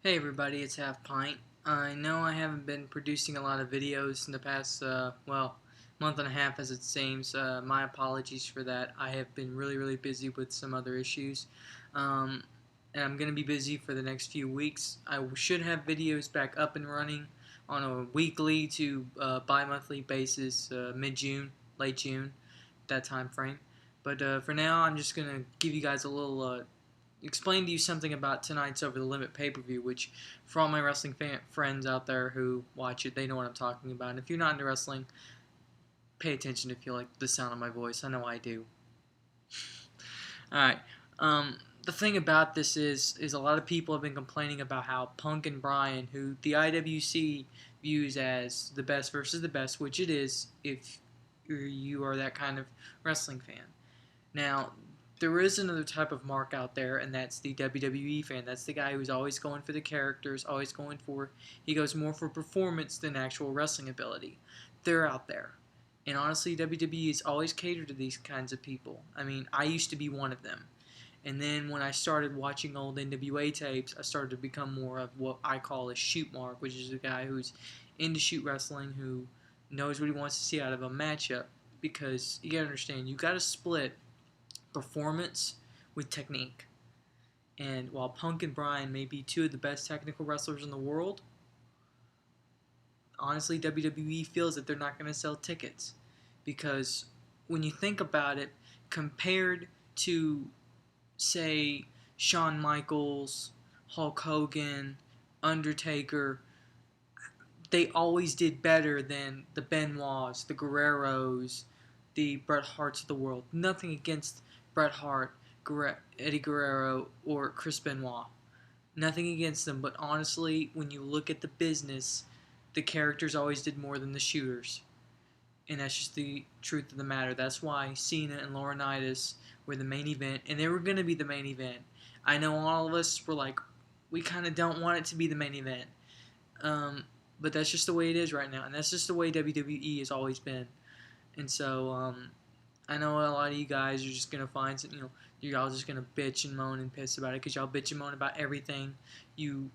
Hey everybody, it's Halfpint. I know I haven't been producing a lot of videos in the past, month and a half as it seems. My apologies for that. I have been really busy with some other issues. Um, and I'm going to be busy for the next few weeks. I should have videos back up and running on a weekly to bi-monthly basis, mid-June, late June, that time frame. But for now, I'm just going to give you guys a little explain to you something about tonight's Over the Limit pay-per-view, which for all my wrestling friends out there who watch it, they know what I'm talking about. And if you're not into wrestling, pay attention if you like the sound of my voice. I know I do. Alright, the thing about this is a lot of people have been complaining about how Punk and Bryan, who the IWC views as the best versus the best, which it is if you are that kind of wrestling fan. Now, there is another type of mark out there, and that's the WWE fan. That's the guy who's always going for the characters, he goes more for performance than actual wrestling ability. They're out there. And honestly, WWE has always catered to these kinds of people. I mean, I used to be one of them. And then when I started watching old NWA tapes, I started to become more of what I call a shoot mark, which is a guy who's into shoot wrestling, who knows what he wants to see out of a matchup. Because you gotta understand, you gotta split performance with technique. And while Punk and Bryan may be two of the best technical wrestlers in the world, honestly, WWE feels that they're not going to sell tickets. Because when you think about it, compared to, say, Shawn Michaels, Hulk Hogan, Undertaker, they always did better than the Benoits, the Guerreros, the Bret Harts of the world. Nothing against Bret Hart, Eddie Guerrero, or Chris Benoit. Nothing against them, but honestly, when you look at the business, the characters always did more than the shooters. And that's just the truth of the matter. That's why Cena and Laurinaitis were the main event, and they were going to be the main event. I know all of us were like, we kind of don't want it to be the main event. But that's just the way it is right now, and that's just the way WWE has always been. And so, I know a lot of you guys are just gonna find some, you're all just gonna bitch and moan and piss about it because y'all bitch and moan about everything. You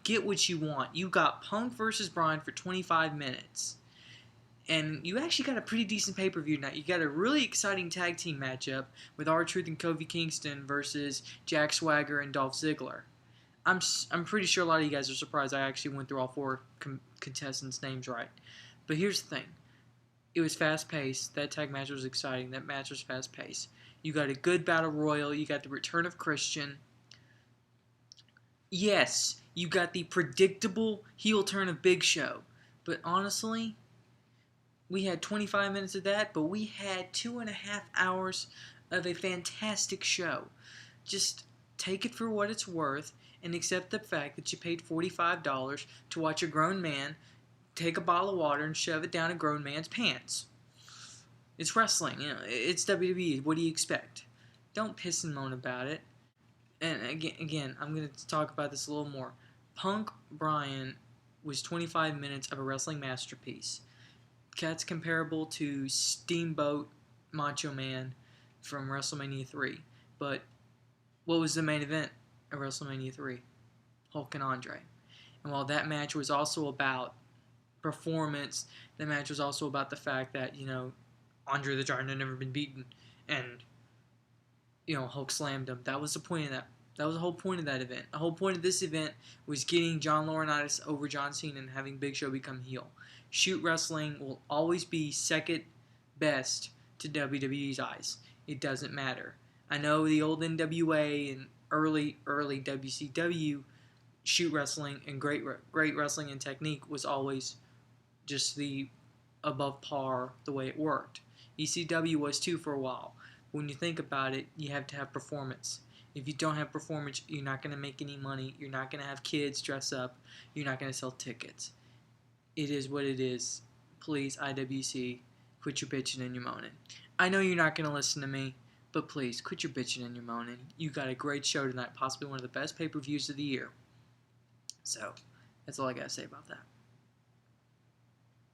get what you want. You got Punk versus Bryan for 25 minutes, and you actually got a pretty decent pay-per-view tonight. You got a really exciting tag team matchup with R-Truth and Kofi Kingston versus Jack Swagger and Dolph Ziggler. I'm pretty sure a lot of you guys are surprised I actually went through all four contestants' names right. But here's the thing. It was fast-paced. That tag match was exciting. That match was fast-paced. You got a good battle royal. You got the return of Christian. Yes, you got the predictable heel turn of Big Show. But honestly, we had 25 minutes of that, but we had 2.5 hours of a fantastic show. Just take it for what it's worth and accept the fact that you paid $45 to watch a grown man take a bottle of water and shove it down a grown man's pants. It's wrestling, it's WWE. What do you expect? Don't piss and moan about it. And again, I'm going to talk about this a little more. Punk Bryan was 25 minutes of a wrestling masterpiece. That's comparable to Steamboat Macho Man from WrestleMania 3. But what was the main event at WrestleMania 3? Hulk and Andre. And while that match was also about performance, the match was also about the fact that, Andre the Giant had never been beaten, and, Hulk slammed him. That was the point of that. That was the whole point of that event. The whole point of this event was getting John Laurinaitis over John Cena and having Big Show become heel. Shoot wrestling will always be second best to WWE's eyes. It doesn't matter. I know the old NWA and early WCW shoot wrestling and great wrestling and technique was always just the above par the way it worked. ECW was too for a while. When you think about it, you have to have performance. If you don't have performance, you're not going to make any money. You're not going to have kids dress up. You're not going to sell tickets. It is what it is. Please, IWC, quit your bitching and your moaning. I know you're not going to listen to me, but please, quit your bitching and your moaning. You got a great show tonight, possibly one of the best pay-per-views of the year. So, that's all I got to say about that.